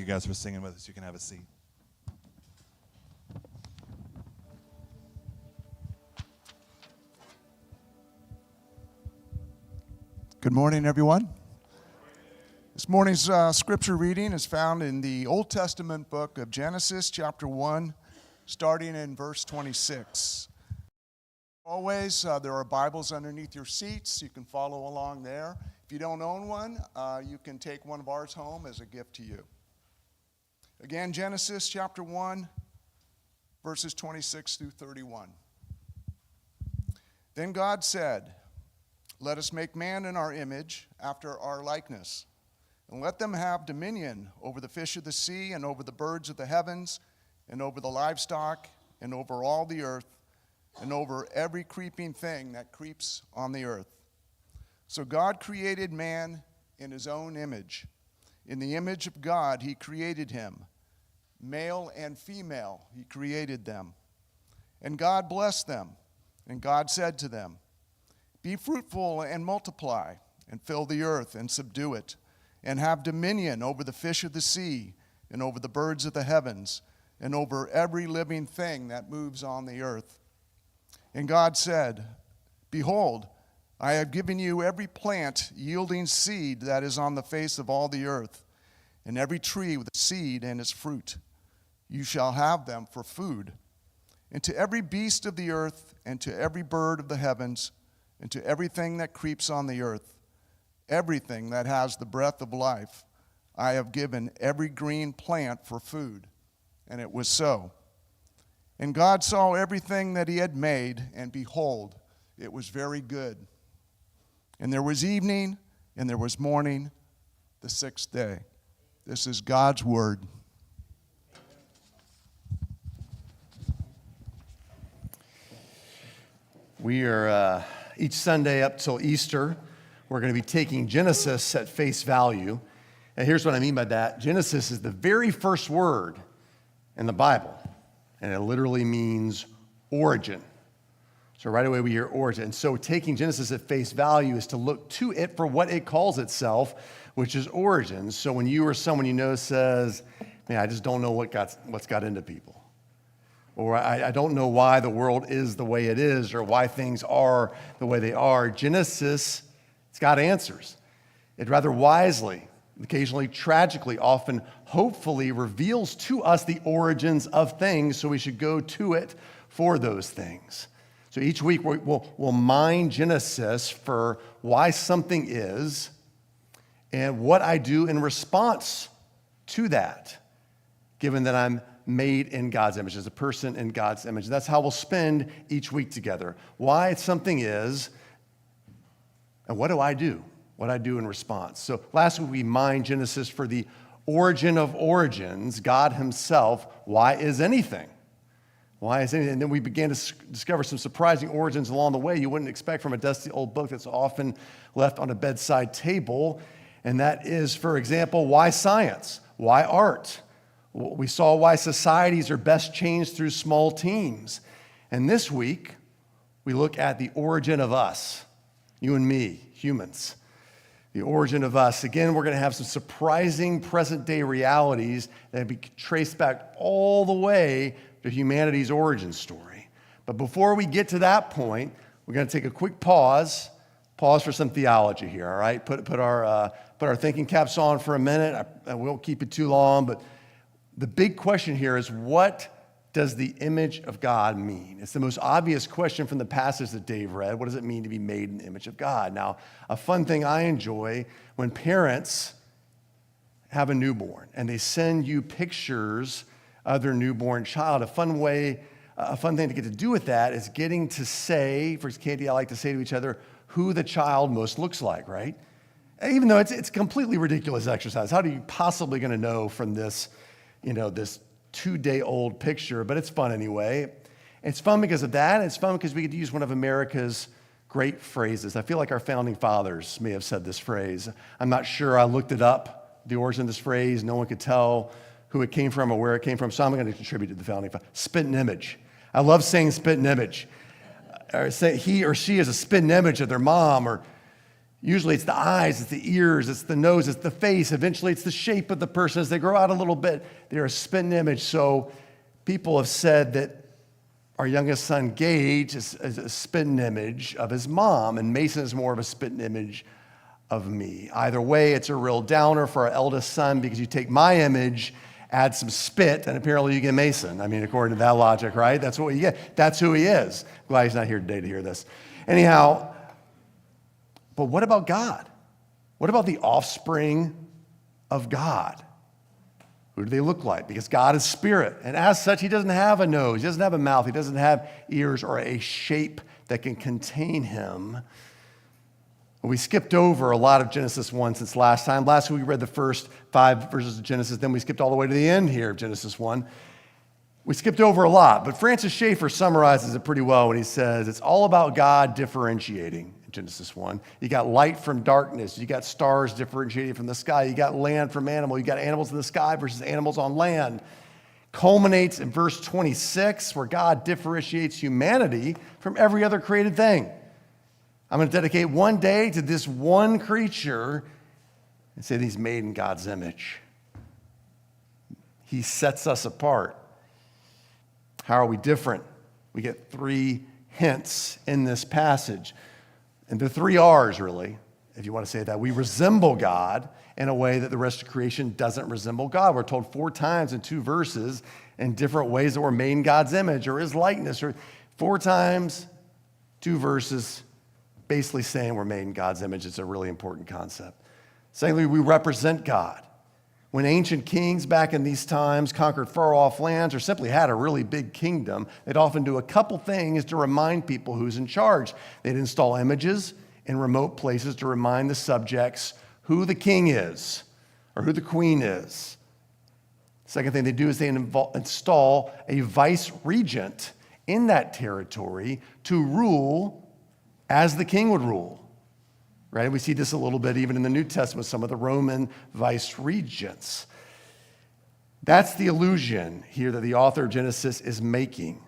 you guys for singing with us. You can have a seat. Good morning, everyone. This morning's scripture reading is found in the Old Testament book of Genesis, chapter 1, starting in verse 26. Always, there are Bibles underneath your seats. You can follow along there. If you don't own one, you can take one of ours home as a gift to you. Again, Genesis chapter 1, verses 26 through 31. Then God said, "Let us make man in our image, after our likeness, and let them have dominion over the fish of the sea, and over the birds of the heavens, and over the livestock, and over all the earth, and over every creeping thing that creeps on the earth." So God created man in his own image. In the image of God he created him. Male and female he created them. And God blessed them, and God said to them, "Be fruitful and multiply, and fill the earth and subdue it, and have dominion over the fish of the sea, and over the birds of the heavens, and over every living thing that moves on the earth." And God said, "Behold, I have given you every plant yielding seed that is on the face of all the earth, and every tree with seed and its fruit. You shall have them for food. And to every beast of the earth, and to every bird of the heavens, and to everything that creeps on the earth, everything that has the breath of life, I have given every green plant for food." And it was so. And God saw everything that he had made, and behold, it was very good. And there was evening, and there was morning, the sixth day. This is God's word. We are, each Sunday up till Easter, we're going to be taking Genesis at face value. And here's what I mean by that. Genesis is the very first word in the Bible, and it literally means origin. So right away we hear origin. So taking Genesis at face value is to look to it for what it calls itself, which is origins. So when you or someone you know says, "Man, I just don't know what's got into people," or I don't know why the world is the way it is, or why things are the way they are, Genesis, it's got answers. It rather wisely, occasionally tragically, often hopefully reveals to us the origins of things, so we should go to it for those things. So each week we'll mine Genesis for why something is and what I do in response to that, given that I'm made in God's image, as a person in God's image. That's how we'll spend each week together. Why something is, and what do I do? What I do in response. So last week we mined Genesis for the origin of origins, God himself. Why is anything? Why is anything? And then we began to discover some surprising origins along the way you wouldn't expect from a dusty old book that's often left on a bedside table. And that is, for example, why science? Why art? We saw why societies are best changed through small teams. And this week, we look at the origin of us, you and me, humans. The origin of us. Again, we're going to have some surprising present-day realities that be traced back all the way to humanity's origin story. But before we get to that point, we're going to take a quick pause for some theology here, all right? Put our thinking caps on for a minute. I won't keep it too long, but the big question here is, what does the image of God mean? It's the most obvious question from the passage that Dave read. What does it mean to be made in the image of God? Now, a fun thing I enjoy when parents have a newborn and they send you pictures of their newborn child. A fun thing to get to do with that is getting to say, for Katie, I like to say to each other, who the child most looks like, right? Even though it's completely ridiculous exercise. How are you possibly going to know from this, this 2-day-old picture? But it's fun anyway. It's fun because of that. It's fun because we get to use one of America's great phrases. I feel like our founding fathers may have said this phrase. I'm not sure. I looked it up, the origin of this phrase. No one could tell who it came from or where it came from, so I'm going to contribute to the founding fathers. Spitting image. I love saying spitting image. Or say he or she is a spitting image of their mom, or Usually it's the eyes, it's the ears, it's the nose, it's the face. Eventually it's the shape of the person. As they grow out a little bit, they're a spitting image. So people have said that our youngest son, Gage, is a spitting image of his mom, and Mason is more of a spitting image of me. Either way, it's a real downer for our eldest son because you take my image, add some spit, and apparently you get Mason. I mean, according to that logic, right? That's what you get. That's who he is. Glad he's not here today to hear this. Anyhow, but what about God? What about the offspring of God? Who do they look like? Because God is spirit, and as such, he doesn't have a nose, he doesn't have a mouth, he doesn't have ears or a shape that can contain him. We skipped over a lot of Genesis 1 since last time. Last week we read the first 5 verses of Genesis, then we skipped all the way to the end here of Genesis 1. We skipped over a lot, but Francis Schaeffer summarizes it pretty well when he says it's all about God differentiating. Genesis 1. You got light from darkness. You got stars differentiated from the sky. You got land from animal. You got animals in the sky versus animals on land. Culminates in verse 26 where God differentiates humanity from every other created thing. I'm going to dedicate one day to this one creature and say that he's made in God's image. He sets us apart. How are we different? We get 3 hints in this passage. And the 3 R's, really, if you want to say that. We resemble God in a way that the rest of creation doesn't resemble God. We're told 4 times in 2 verses in different ways that we're made in God's image or his likeness. Or 4 times, 2 verses, basically saying we're made in God's image. It's a really important concept. Secondly, we represent God. When ancient kings back in these times conquered far-off lands or simply had a really big kingdom, they'd often do a couple things to remind people who's in charge. They'd install images in remote places to remind the subjects who the king is or who the queen is. Second thing they do is they install a vice regent in that territory to rule as the king would rule. Right? We see this a little bit even in the New Testament, some of the Roman vice regents. That's the illusion here that the author of Genesis is making.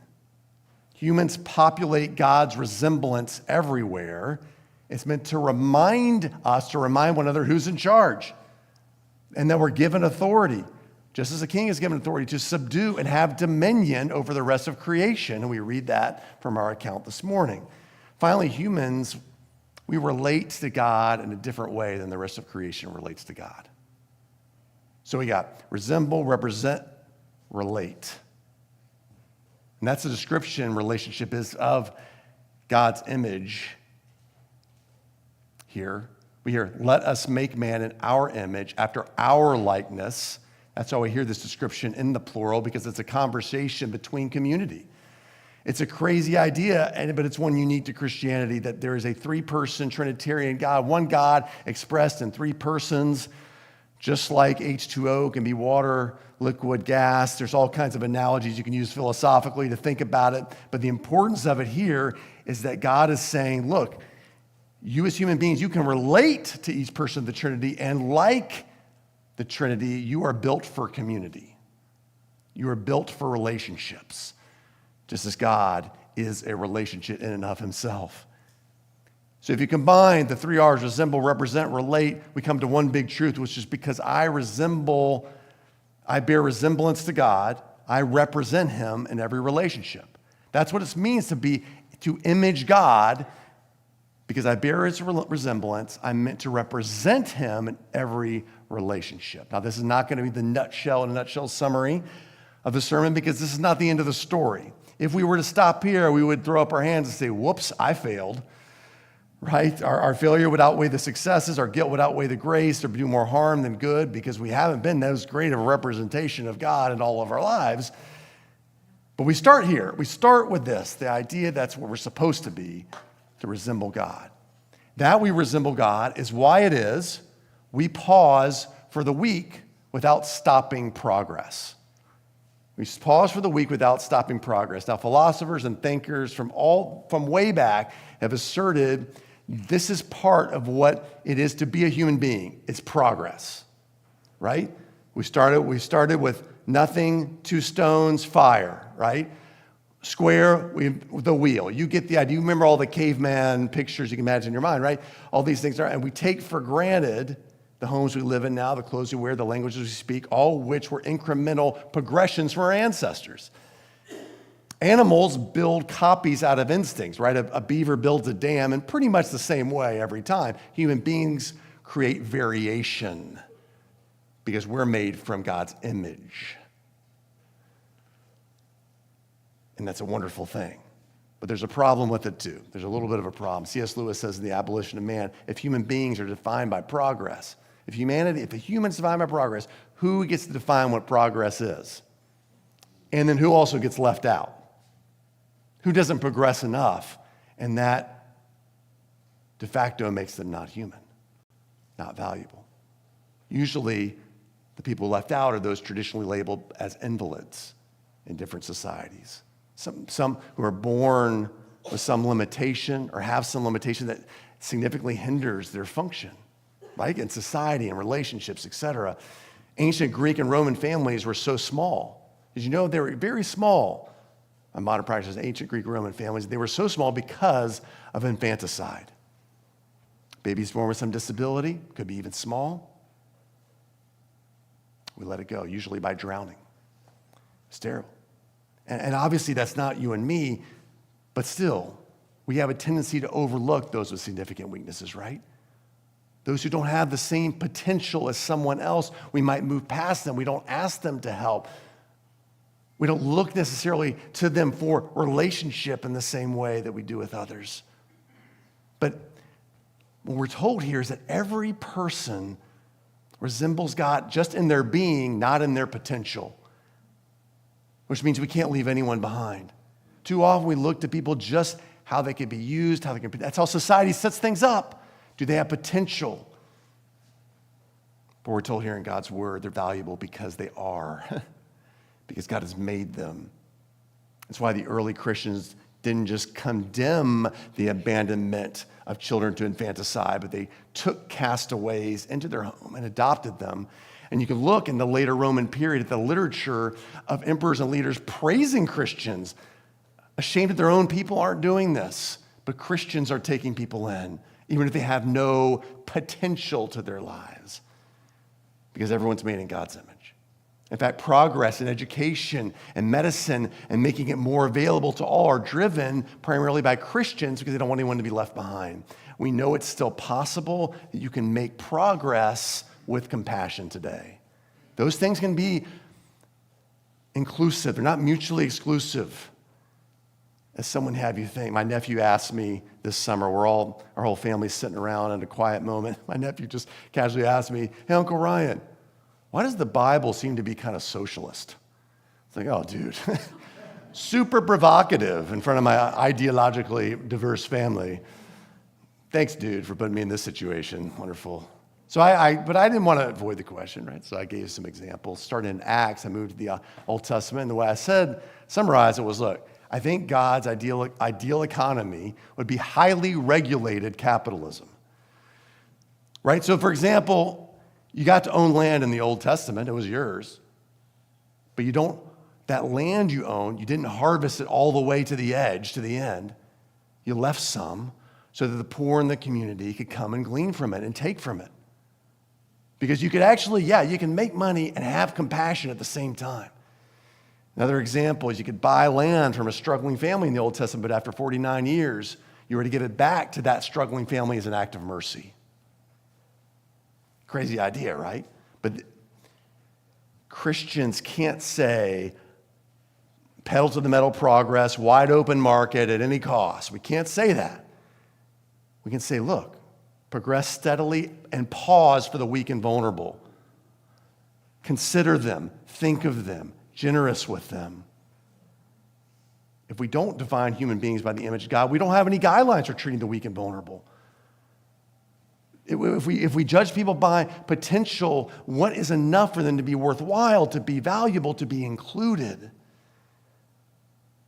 Humans populate God's resemblance everywhere. It's meant to remind us, to remind one another who's in charge, and that we're given authority, just as a king is given authority to subdue and have dominion over the rest of creation. And we read that from our account this morning. Finally, humans, we relate to God in a different way than the rest of creation relates to God. So we got resemble, represent, relate. And that's the description relationship is of God's image here. We hear, let us make man in our image, after our likeness. That's why we hear this description in the plural, because it's a conversation between community. It's a crazy idea, but it's one unique to Christianity, that there is a 3-person Trinitarian God, one God expressed in 3 persons, just like H2O can be water, liquid, gas. There's all kinds of analogies you can use philosophically to think about it. But the importance of it here is that God is saying, look, you as human beings, you can relate to each person of the Trinity, and like the Trinity, you are built for community. You are built for relationships. Just as God is a relationship in and of himself. So if you combine the 3 R's, resemble, represent, relate, we come to one big truth, which is because I bear resemblance to God, I represent him in every relationship. That's what it means to image God. Because I bear his resemblance, I'm meant to represent him in every relationship. Now, this is not going to be the nutshell summary of the sermon, because this is not the end of the story. If we were to stop here, we would throw up our hands and say, whoops, I failed, right? Our failure would outweigh the successes. Our guilt would outweigh the grace, or do more harm than good, because we haven't been as great of a representation of God in all of our lives. But we start here. We start with this, the idea that's what we're supposed to be, to resemble God. That we resemble God is why it is we pause for the week without stopping progress. We pause for the week without stopping progress. Now, philosophers and thinkers from way back have asserted this is part of what it is to be a human being. It's progress, right? We started with nothing, 2 stones, fire, right? square, the wheel. You get the idea. You remember all the caveman pictures you can imagine in your mind, right? All these things are, and we take for granted the homes we live in now, the clothes we wear, the languages we speak, all which were incremental progressions from our ancestors. Animals build copies out of instincts, right? A beaver builds a dam in pretty much the same way every time. Human beings create variation because we're made from God's image. And that's a wonderful thing. But there's a problem with it too. There's a little bit of a problem. C.S. Lewis says in The Abolition of Man, if human beings are defined by progress, if the humans defined by progress, who gets to define what progress is? And then who also gets left out? Who doesn't progress enough? And that de facto makes them not human, not valuable. Usually, the people left out are those traditionally labeled as invalids in different societies. Some who are born with some limitation or have some limitation that significantly hinders their function, right? In society and relationships, etc. Ancient Greek and Roman families were so small. Did you know they were very small? On modern practices, ancient Greek and Roman families, they were so small because of infanticide. Babies born with some disability, could be even small. We let it go, usually by drowning. It's terrible. And obviously that's not you and me, but still, we have a tendency to overlook those with significant weaknesses, right? Those who don't have the same potential as someone else, we might move past them. We don't ask them to help. We don't look necessarily to them for relationship in the same way that we do with others. But what we're told here is that every person resembles God just in their being, not in their potential, which means we can't leave anyone behind. Too often we look to people just how they can be used, that's how society sets things up. Do they have potential? But we're told here in God's word they're valuable because they are, because God has made them. That's why the early Christians didn't just condemn the abandonment of children to infanticide, but they took castaways into their home and adopted them. And you can look in the later Roman period at the literature of emperors and leaders praising Christians, ashamed that their own people aren't doing this, but Christians are taking people in, even if they have no potential to their lives, because everyone's made in God's image. In fact, progress in education and medicine and making it more available to all are driven primarily by Christians because they don't want anyone to be left behind. We know it's still possible that you can make progress with compassion today. Those things can be inclusive. They're not mutually exclusive, as someone have you think. My nephew asked me this summer, our whole family's sitting around in a quiet moment. My nephew just casually asked me, "Hey, Uncle Ryan, why does the Bible seem to be kind of socialist?" It's like, oh, dude, super provocative in front of my ideologically diverse family. Thanks, dude, for putting me in this situation. Wonderful. So but I didn't want to avoid the question, right? So I gave some examples. Starting in Acts, I moved to the Old Testament, and the way I summarized it was, look, I think God's ideal economy would be highly regulated capitalism, right? So, for example, you got to own land in the Old Testament. It was yours. But that land you owned, you didn't harvest it all the way to the edge, to the end. You left some so that the poor in the community could come and glean from it and take from it. Because you could actually, you can make money and have compassion at the same time. Another example is you could buy land from a struggling family in the Old Testament, but after 49 years, you were to give it back to that struggling family as an act of mercy. Crazy idea, right? But Christians can't say, pedal to the metal progress, wide open market at any cost. We can't say that. We can say, look, progress steadily and pause for the weak and vulnerable. Consider them, think of them, generous with them. If we don't define human beings by the image of God, we don't have any guidelines for treating the weak and vulnerable. If we judge people by potential, what is enough for them to be worthwhile, to be valuable, to be included?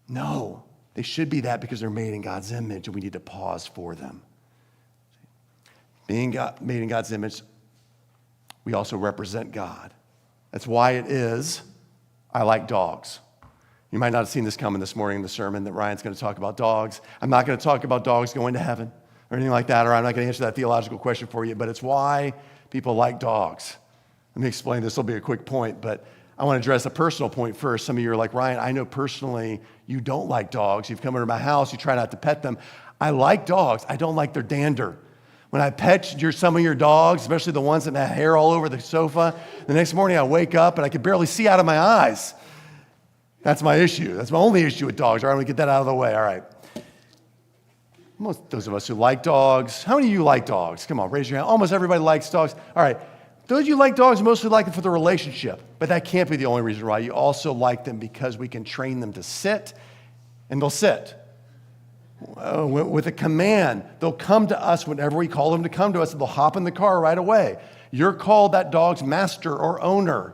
No, they should be that because they're made in God's image, and we need to pause for them. Being made in God's image, we also represent God. That's why it is I like dogs. You might not have seen this coming this morning in the sermon that Ryan's going to talk about dogs. I'm not going to talk about dogs going to heaven or anything like that, or I'm not going to answer that theological question for you, but it's why people like dogs. Let me explain this. This will be a quick point, but I want to address a personal point first. Some of you are like, Ryan, I know personally you don't like dogs. You've come into my house, you try not to pet them. I like dogs. I don't like their dander. When I pet some of your dogs, especially the ones that have hair all over the sofa, the next morning I wake up and I can barely see out of my eyes. That's my issue. That's my only issue with dogs. All right, I'm going to get that out of the way. All right. Most those of us who like dogs, how many of you like dogs? Come on, raise your hand. Almost everybody likes dogs. All right. Those of you who like dogs mostly like them for the relationship, but that can't be the only reason why. You also like them because we can train them to sit, and they'll sit. With a command, they'll come to us whenever we call them to come to us, and they'll hop in the car right away. You're called that dog's master or owner.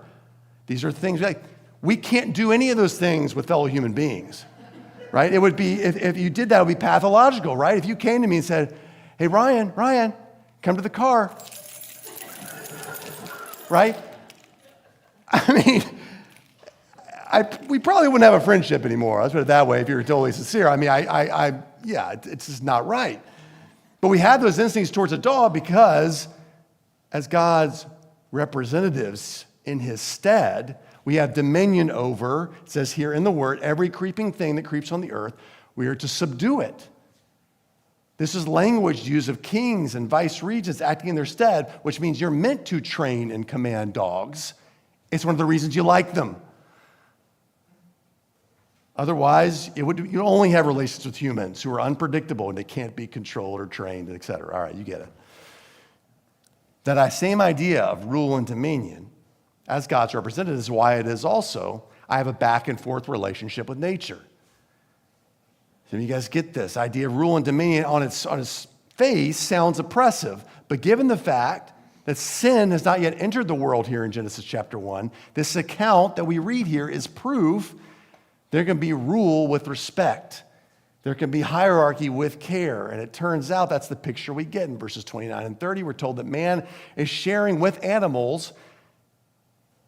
These are things like, we can't do any of those things with fellow human beings, right? It would be, if you did that, it would be pathological, right? If you came to me and said, hey, Ryan, come to the car, right? I mean, we probably wouldn't have a friendship anymore. Let's put it that way if you were totally sincere. I mean, yeah, it's just not right. But we have those instincts towards a dog because as God's representatives in his stead, we have dominion over, it says here in the word, every creeping thing that creeps on the earth. We are to subdue it. This is language used of kings and vice regents acting in their stead, which means you're meant to train and command dogs. It's one of the reasons you like them. Otherwise, you only have relations with humans who are unpredictable and they can't be controlled or trained, et cetera. All right, you get it. That same idea of rule and dominion as God's representative is why it is also, I have a back and forth relationship with nature. So you guys get this idea of rule and dominion on its face sounds oppressive, but given the fact that sin has not yet entered the world here in Genesis chapter 1, this account that we read here is proof there can be rule with respect. There can be hierarchy with care. And it turns out that's the picture we get in verses 29 and 30. We're told that man is sharing with animals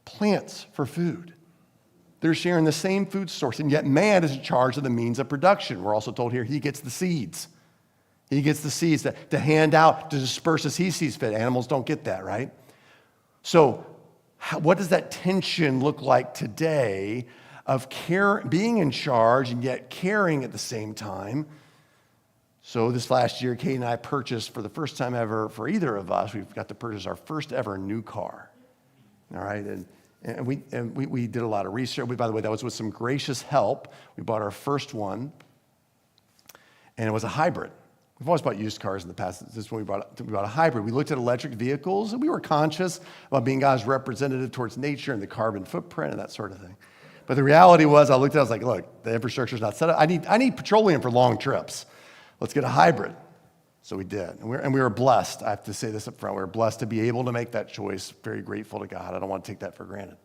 plants for food. They're sharing the same food source, and yet man is in charge of the means of production. We're also told here he gets the seeds. He gets the seeds to hand out, to disperse as he sees fit. Animals don't get that, right? So what does that tension look like today of being in charge and yet caring at the same time? So this last year, Kate and I purchased, for the first time ever for either of us, we've got to purchase our first ever new car. All right, and we did a lot of research. By the way, that was with some gracious help. We bought our first one, and it was a hybrid. We've always bought used cars in the past. This is when we bought a hybrid. We looked at electric vehicles, and we were conscious about being God's representative towards nature and the carbon footprint and that sort of thing. But the reality was, I looked at it, I was like, look, the infrastructure's not set up. I need petroleum for long trips. Let's get a hybrid. So we did. And we were blessed. I have to say this up front. We were blessed to be able to make that choice. Very grateful to God. I don't want to take that for granted.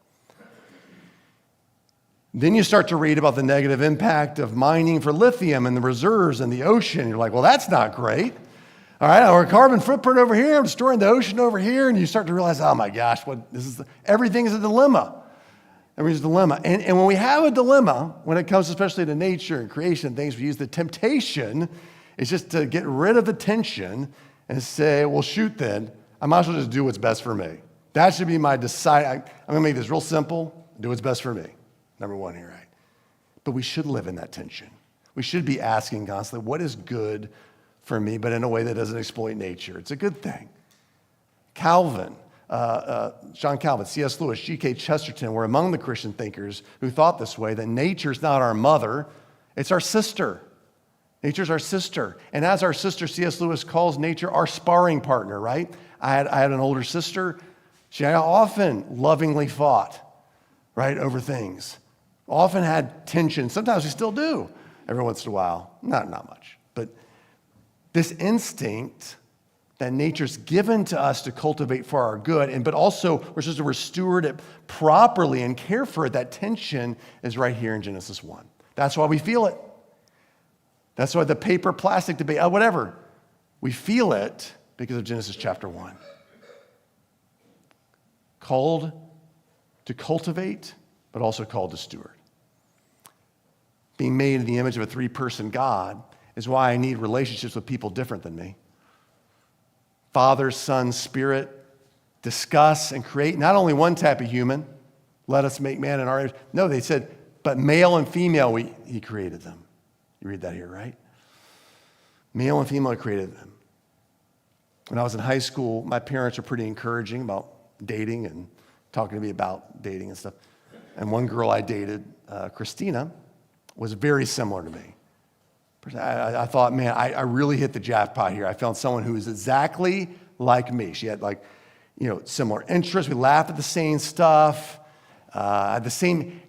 Then you start to read about the negative impact of mining for lithium and the reserves in the ocean. You're like, well, that's not great. All right, our carbon footprint over here, I'm destroying the ocean over here. And you start to realize, oh my gosh, everything is a dilemma. Everything's a dilemma. And when we have a dilemma, when it comes especially to nature and creation and things, we use the temptation is just to get rid of the tension and say, well, shoot then, I might as well just do what's best for me. That should be my I'm going to make this real simple, do what's best for me. Number one here, right? But we should live in that tension. We should be asking constantly, what is good for me, but in a way that doesn't exploit nature? It's a good thing. John Calvin, C.S. Lewis, G.K. Chesterton were among the Christian thinkers who thought this way, that nature's not our mother, it's our sister. Nature's our sister. And as our sister, C.S. Lewis calls nature our sparring partner, right? I had an older sister. She often lovingly fought, right, over things. Often had tension. Sometimes we still do every once in a while. Not much. But this instinct that nature's given to us to cultivate for our good, but also we're supposed to steward it properly and care for it, that tension is right here in Genesis 1. That's why we feel it. That's why the paper plastic debate, whatever, we feel it because of Genesis chapter 1. Called to cultivate, but also called to steward. being made in the image of a three-person God, is why I need relationships with people different than me. Father, Son, Spirit, discuss and create not only one type of human, let us make man in our image. No, they said, but male and female, he created them. You read that here, right? Male and female, he created them. When I was in high school, my parents were pretty encouraging about dating and talking to me about dating and stuff. And one girl I dated, Christina, was very similar to me. I thought, man, I really hit the jackpot here. I found someone who was exactly like me. She had similar interests. We laughed at the same stuff. Had the same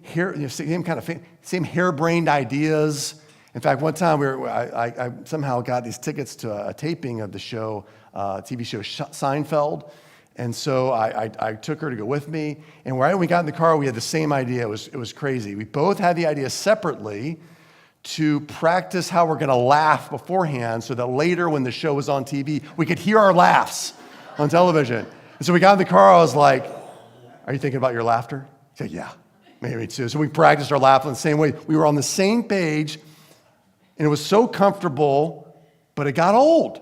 same harebrained ideas. In fact, one time I somehow got these tickets to a taping of the show, TV show Seinfeld. And so I took her to go with me. And right when we got in the car, we had the same idea. It was crazy. We both had the idea separately to practice how we're going to laugh beforehand so that later when the show was on TV, we could hear our laughs on television. And so we got in the car. I was like, are you thinking about your laughter? He said, yeah, maybe too. So we practiced our laugh in the same way. We were on the same page, and it was so comfortable, but it got old.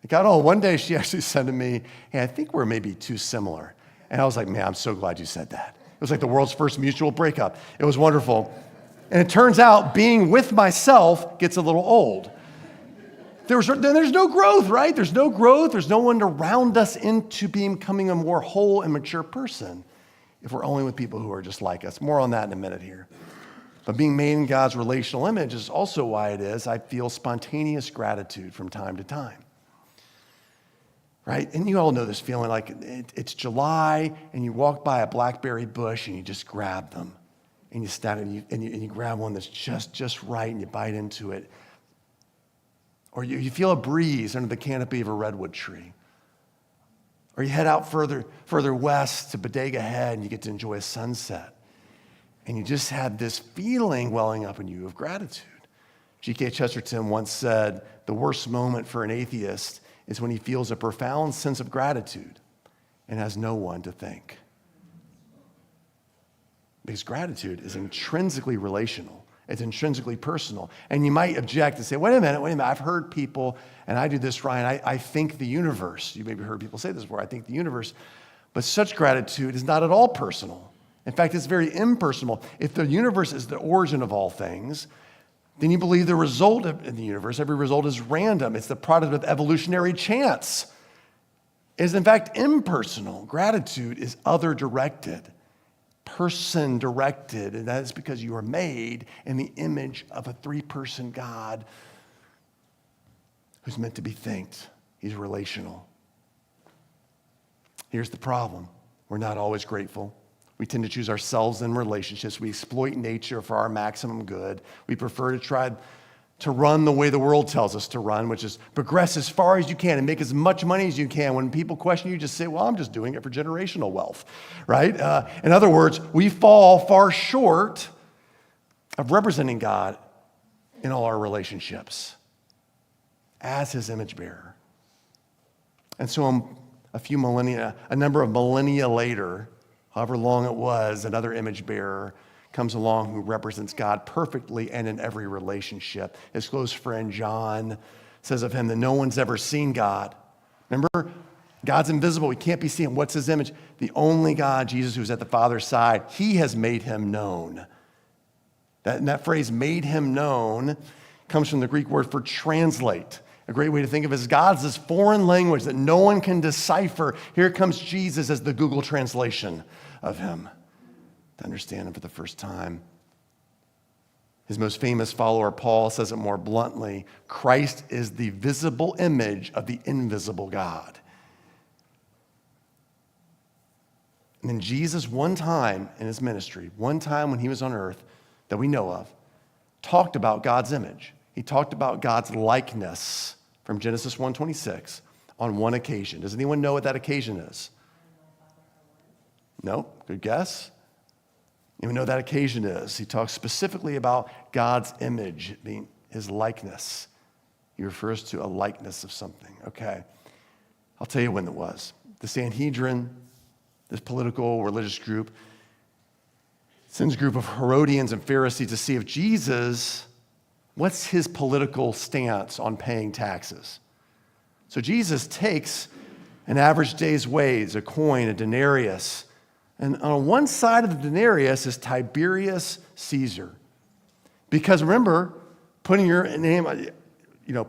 It got old. One day she actually said to me, hey, I think we're maybe too similar. And I was like, man, I'm so glad you said that. It was like the world's first mutual breakup. It was wonderful. And it turns out being with myself gets a little old. There's no growth, right? There's no growth. There's no one to round us into becoming a more whole and mature person if we're only with people who are just like us. More on that in a minute here. But being made in God's relational image is also why it is I feel spontaneous gratitude from time to time. Right? And you all know this feeling like it's July and you walk by a blackberry bush and you just grab them. And you stand and you grab one that's just right and you bite into it. Or you feel a breeze under the canopy of a redwood tree. Or you head out further west to Bodega Head and you get to enjoy a sunset. And you just have this feeling welling up in you of gratitude. G.K. Chesterton once said, the worst moment for an atheist is when he feels a profound sense of gratitude and has no one to thank. Because gratitude is intrinsically relational. It's intrinsically personal. And you might object and say, wait a minute, I've heard people, and I do this, Ryan, I think the universe. You maybe heard people say this before, I think the universe. But such gratitude is not at all personal. In fact, it's very impersonal. If the universe is the origin of all things, then you believe the result in the universe, every result is random. It's the product of evolutionary chance. It is, in fact, impersonal. Gratitude is other-directed, person-directed, and that is because you are made in the image of a three-person God who's meant to be thanked. He's relational. Here's the problem. We're not always grateful. We tend to choose ourselves in relationships. We exploit nature for our maximum good. We prefer to try to run the way the world tells us to run, which is progress as far as you can and make as much money as you can. When people question you, just say, well, I'm just doing it for generational wealth, right? In other words, we fall far short of representing God in all our relationships as his image bearer. And so a number of millennia later, however long it was, another image bearer comes along who represents God perfectly and in every relationship. His close friend John says of him that no one's ever seen God. Remember, God's invisible. He can't be seen. What's his image? The only God, Jesus, who's at the Father's side, he has made him known. That phrase, made him known, comes from the Greek word for translate. A great way to think of it is God's this foreign language that no one can decipher. Here comes Jesus as the Google translation of him to understand him for the first time. His most famous follower, Paul, says it more bluntly. Christ is the visible image of the invisible God. And then Jesus, one time in his ministry, one time when he was on earth that we know of, talked about God's image. He talked about God's likeness from Genesis 1:26 on one occasion. Does anyone know what that occasion is? No? Good guess? You know what that occasion is. He talks specifically about God's image being his likeness. He refers to a likeness of something. Okay. I'll tell you when it was. The Sanhedrin, this political religious group, sends a group of Herodians and Pharisees to see if Jesus, what's his political stance on paying taxes. So Jesus takes an average day's wage, a coin, a denarius, and on one side of the denarius is Tiberius Caesar. Because remember, putting your name,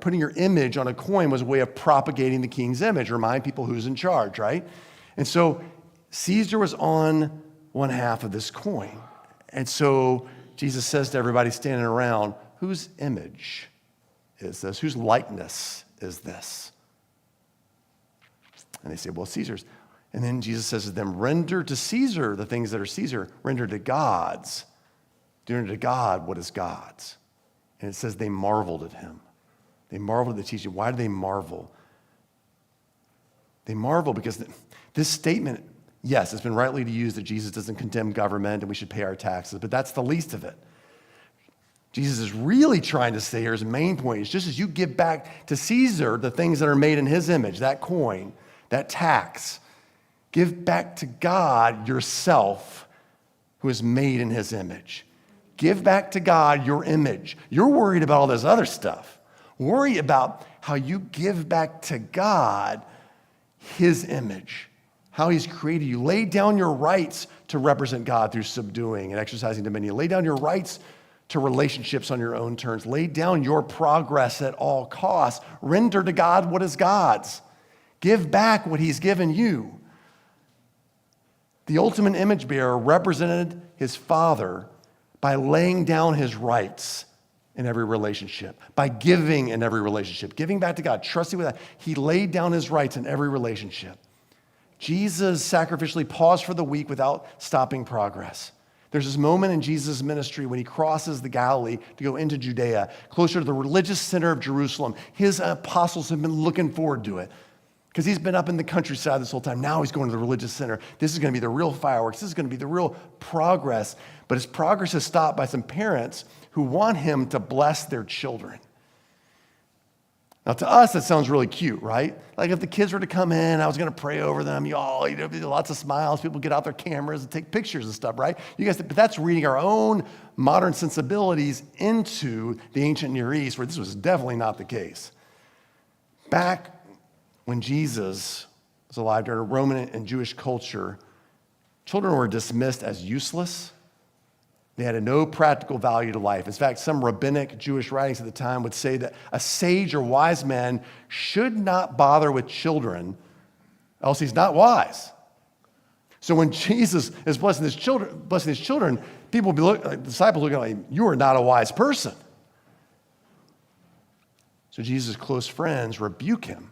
putting your image on a coin was a way of propagating the king's image, remind people who's in charge, right? And so Caesar was on one half of this coin. And so Jesus says to everybody standing around, whose image is this? Whose likeness is this? And they say, well, Caesar's. And then Jesus says to them, render to Caesar the things that are Caesar, render to God's. Do unto God what is God's. And it says they marveled at him. They marveled at the teaching. Why do they marvel? They marvel because this statement, yes, it's been rightly used that Jesus doesn't condemn government and we should pay our taxes, but that's the least of it. Jesus is really trying to say here, his main point is just as you give back to Caesar the things that are made in his image, that coin, that tax, give back to God yourself who is made in his image. Give back to God your image. You're worried about all this other stuff. Worry about how you give back to God his image, how he's created you. Lay down your rights to represent God through subduing and exercising dominion. Lay down your rights to relationships on your own terms. Lay down your progress at all costs. Render to God what is God's. Give back what he's given you. The ultimate image bearer represented his Father by laying down his rights in every relationship, by giving in every relationship, giving back to God, trusting with that. He laid down his rights in every relationship. Jesus sacrificially paused for the weak without stopping progress. There's this moment in Jesus' ministry when he crosses the Galilee to go into Judea, closer to the religious center of Jerusalem. His apostles have been looking forward to it because he's been up in the countryside this whole time. Now he's going to the religious center. This is going to be the real fireworks. This is going to be the real progress. But his progress is stopped by some parents who want him to bless their children. Now, to us, that sounds really cute, right? Like if the kids were to come in, I was going to pray over them. Y'all, lots of smiles. People get out their cameras and take pictures and stuff, right? But that's reading our own modern sensibilities into the ancient Near East, where this was definitely not the case. Back when Jesus was alive, during Roman and Jewish culture, children were dismissed as useless. They had no practical value to life. In fact, some rabbinic Jewish writings at the time would say that a sage or wise man should not bother with children, else he's not wise. So when Jesus is blessing his children, people will be like disciples looking like, you are not a wise person. So Jesus' close friends rebuke him.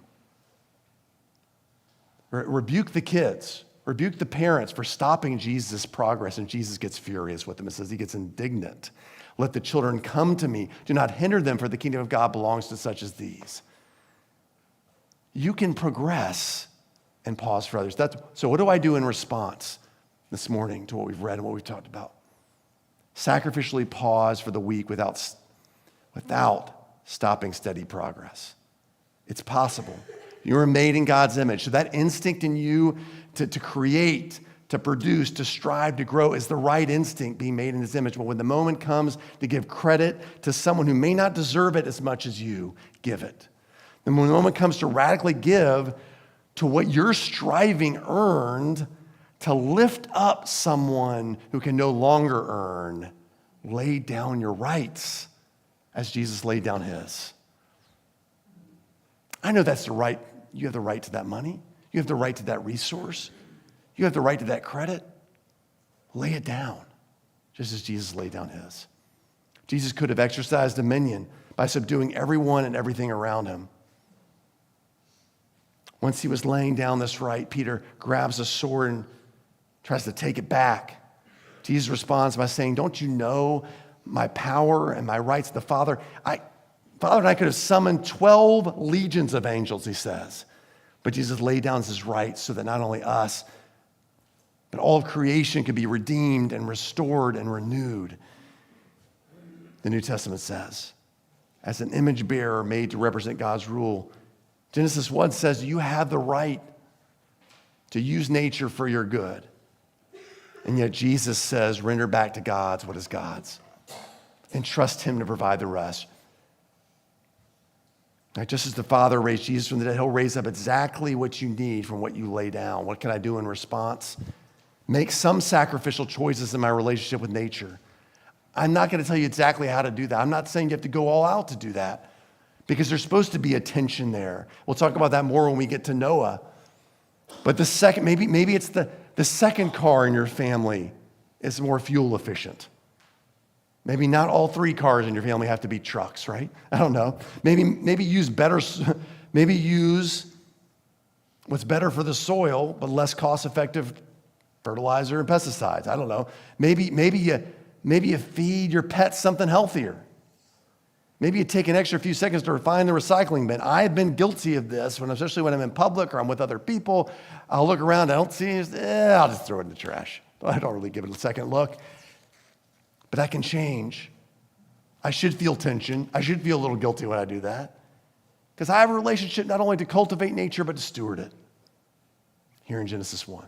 Rebuke the kids. Rebuke the parents for stopping Jesus' progress, and Jesus gets furious with them. It says he gets indignant. Let the children come to me. Do not hinder them, for the kingdom of God belongs to such as these. You can progress and pause for others. So what do I do in response this morning to what we've read and what we've talked about? Sacrificially pause for the weak without stopping steady progress. It's possible. You are made in God's image. So that instinct in you to create, to produce, to strive, to grow is the right instinct, being made in his image. But when the moment comes to give credit to someone who may not deserve it as much as you, give it. And when the moment comes to radically give to what your striving earned, to lift up someone who can no longer earn, lay down your rights as Jesus laid down his. I know that's the right. You have the right to that money. You have the right to that resource. You have the right to that credit. Lay it down, just as Jesus laid down his. Jesus could have exercised dominion by subduing everyone and everything around him. Once he was laying down this right, Peter grabs a sword and tries to take it back. Jesus responds by saying, don't you know my power and my rights? The Father and I could have summoned 12 legions of angels, he says. But Jesus laid down his rights so that not only us, but all of creation could be redeemed and restored and renewed. The New Testament says, as an image bearer made to represent God's rule, Genesis 1 says you have the right to use nature for your good. And yet Jesus says, render back to God's what is God's. And trust him to provide the rest. Right, just as the Father raised Jesus from the dead, he'll raise up exactly what you need from what you lay down. What can I do in response? Make some sacrificial choices in my relationship with nature. I'm not going to tell you exactly how to do that. I'm not saying you have to go all out to do that, because there's supposed to be a tension there. We'll talk about that more when we get to Noah. But the second, maybe it's the second car in your family is more fuel efficient. Maybe not all 3 cars in your family have to be trucks, right? I don't know. Maybe use what's better for the soil, but less cost-effective fertilizer and pesticides. I don't know. Maybe you feed your pets something healthier. Maybe you take an extra few seconds to find the recycling bin. I've been guilty of this, especially when I'm in public or I'm with other people. I'll look around, I don't see it, I'll just throw it in the trash. I don't really give it a second look. But that can change. I should feel tension. I should feel a little guilty when I do that. Because I have a relationship not only to cultivate nature, but to steward it. Here in Genesis 1.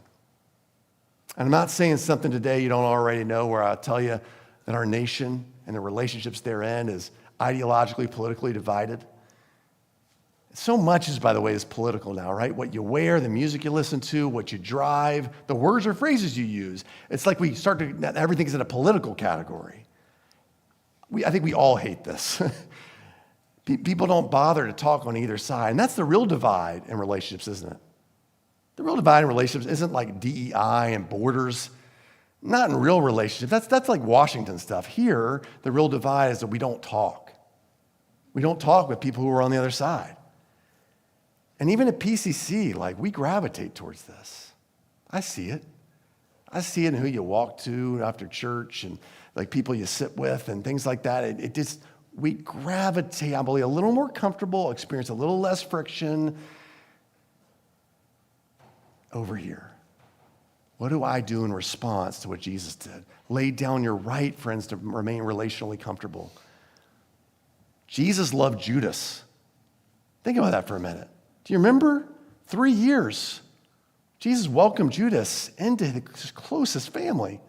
And I'm not saying something today you don't already know, where I'll tell you that our nation and the relationships therein is ideologically, politically divided. So much is, by the way, is political now, right? What you wear, the music you listen to, what you drive, the words or phrases you use. It's like we start to, everything's in a political category. I think we all hate this. People don't bother to talk on either side. And that's the real divide in relationships, isn't it? The real divide in relationships isn't like DEI and borders. Not in real relationships. That's like Washington stuff. Here, the real divide is that we don't talk. We don't talk with people who are on the other side. And even at PCC, like, we gravitate towards this. I see it. I see it in who you walk to after church and like people you sit with and things like that. We gravitate, I believe, a little more comfortable, experience a little less friction over here. What do I do in response to what Jesus did? Lay down your right, friends, to remain relationally comfortable. Jesus loved Judas. Think about that for a minute. Do you remember? 3 years. Jesus welcomed Judas into his closest family,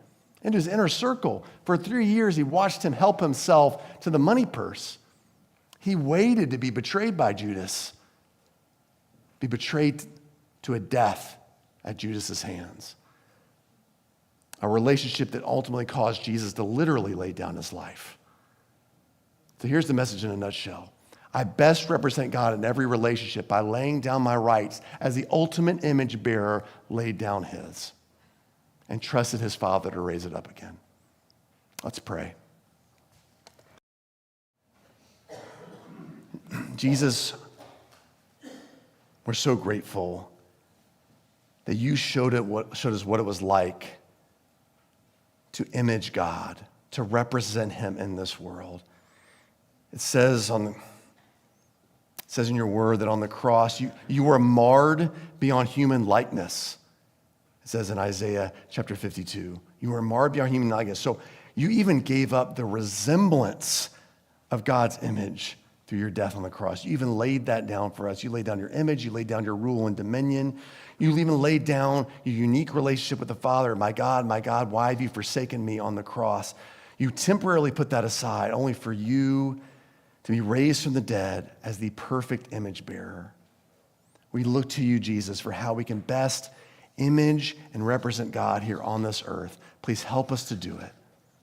into his inner circle. For 3 years, he watched him help himself to the money purse. He waited to be betrayed by Judas, be betrayed to a death at Judas's hands. A relationship that ultimately caused Jesus to literally lay down his life. So here's the message in a nutshell. I best represent God in every relationship by laying down my rights as the ultimate image bearer laid down his and trusted his Father to raise it up again. Let's pray. Jesus, we're so grateful that you showed us what it was like to image God, to represent him in this world. It says in your word that on the cross, you were marred beyond human likeness. It says in Isaiah chapter 52, you were marred beyond human likeness. So you even gave up the resemblance of God's image through your death on the cross. You even laid that down for us. You laid down your image. You laid down your rule and dominion. You even laid down your unique relationship with the Father. My God, why have you forsaken me on the cross? You temporarily put that aside, only for you to be raised from the dead as the perfect image bearer. We look to you, Jesus, for how we can best image and represent God here on this earth. Please help us to do it.